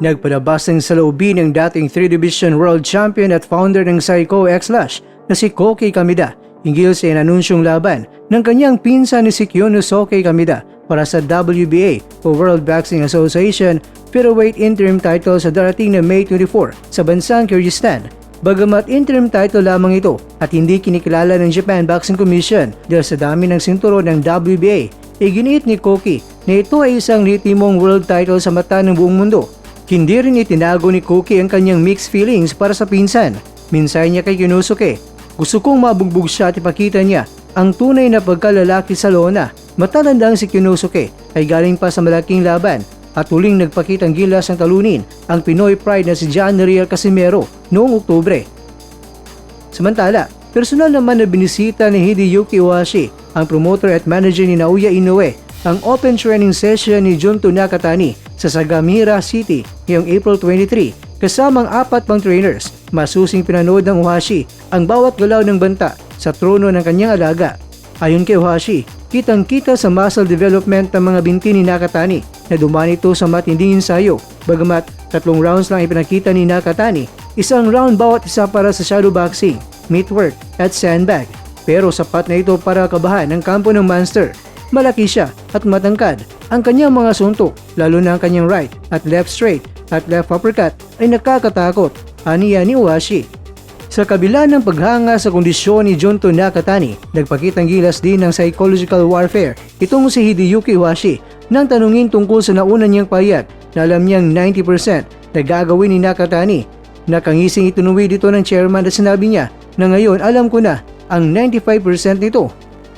Nagpalabas ng saloobin ng dating 3-division world champion at founder ng Saiko X-Lash na si Koki Kameda hinggil sa inanunsyong laban ng kanyang pinsan ni si Kyonosuke Kameda para sa WBA o World Boxing Association featherweight interim title sa darating na May 24 sa bansang Kyrgyzstan. Bagamat interim title lamang ito at hindi kinikilala ng Japan Boxing Commission dahil sa dami ng sinturon ng WBA, iginiit ni Koki na ito ay isang lehitimong world title sa mata ng buong mundo. Hindi rin itinago ni Koki ang kanyang mixed feelings para sa pinsan. Minsay niya kay Kyonosuke, "Gusto kong mabugbog siya at ipakita niya ang tunay na pagkalalaki sa lona." Matatandang si Kyonosuke ay galing pa sa malaking laban at huling nagpakitang gilas ng talunin ang Pinoy pride na si John Riel Casimero noong Oktubre. Samantala, personal naman na binisita ni Hideyuki Ohashi, ang promoter at manager ni Naoya Inoue, ang open training session ni Junto Nakatani sa Sagamihara City ngayong April 23 kasamang 4 pang trainers. Masusing pinanood ng Ohashi ang bawat galaw ng banta sa trono ng kanyang alaga. Ayon kay Ohashi, kitang-kita sa muscle development ng mga binti ni Nakatani na dumaan ito sa matinding ensayo. Bagamat 3 rounds lang ipinakita ni Nakatani, 1 round bawat isa para sa shadow boxing, meatwork at sandbag. Pero sapat na ito para kabahan ng kampo ng monster. Malaki siya at matangkad. Ang kanyang mga suntok, lalo na ang kanyang right at left straight at left uppercut ay nakakatakot, aniya ni Ohashi. Sa kabila ng paghanga sa kondisyon ni Junto Nakatani, nagpakitang gilas din ng psychological warfare itong si Hideyuki Ohashi nang tanungin tungkol sa nauna niyang payat na alam niyang 90% na gagawin ni Nakatani. Nakangising itinuwi dito ng chairman at sinabi niya na ngayon alam ko na ang 95% nito.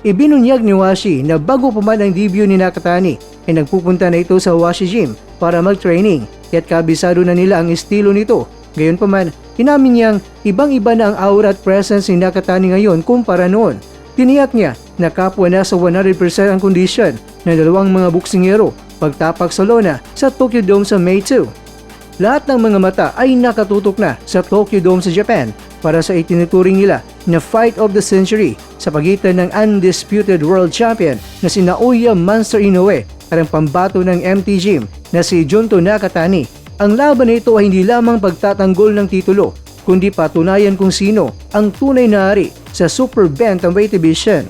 Ibinunyag ni Ohashi na bago pa man ang debut ni Nakatani ay nagpupunta na ito sa Ohashi Gym para mag-training at kabisado na nila ang estilo nito. Gayunpaman, inamin niyang ibang-iba na ang aura at presence ni Nakatani ngayon kumpara noon. Tiniyak niya na kapwa na sa 100% ang kondisyon ng dalawang mga boksingero pagtapak sa lona sa Tokyo Dome sa May 2. Lahat ng mga mata ay nakatutok na sa Tokyo Dome sa Japan para sa itinuturing nila na fight of the century sa pagitan ng undisputed world champion na si Naoya Monster Inoue at ang pambato ng MT Gym na si Junto Nakatani. Ang laban na ito ay hindi lamang pagtatanggol ng titulo, kundi patunayan kung sino ang tunay na hari sa super bantamweight division.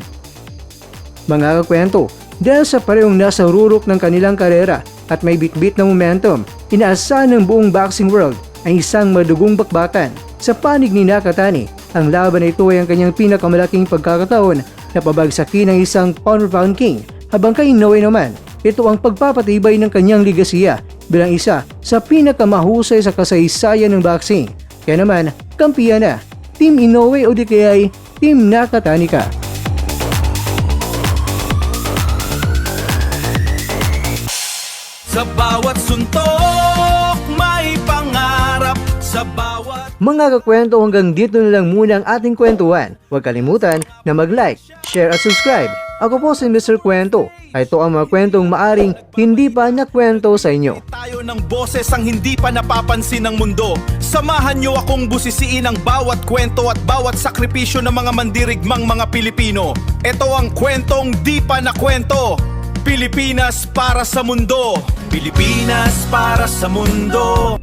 Mga kakwento, dahil sa parehong nasa rurok ng kanilang karera at may bitbit na momentum, inaasahan ng buong boxing world ay isang madugong bakbakan. Sa panig ni Nakatani, ang laban na ito ay ang kanyang pinakamalaking pagkakataon na pabagsakin ng isang pound-for-pound king, habang kay Inoue naman, ito ang pagpapatibay ng kanyang ligasiya bilang isa sa pinakamahusay sa kasaysayan ng boxing. Kaya naman, kampiyan na, Team Inoue o di kaya'y Team Nakatani ka. Sa bawat suntok, may pangarap. Sa bawat... Mga kakwento, hanggang dito na lang muna ang ating kwentuhan. Huwag kalimutan na mag-like, share at subscribe. Ako po si Mr. Kwento. Ito ang mga kwentong maaring hindi pa nakwento sa inyo. Tayo ng boses ang hindi pa napapansin ng mundo. Samahan niyo akong busisiin ang bawat kwento at bawat sakripisyo ng mga mandirigmang mga Pilipino. Ito ang kwentong di pa nakwento. Pilipinas para sa mundo. Pilipinas para sa mundo.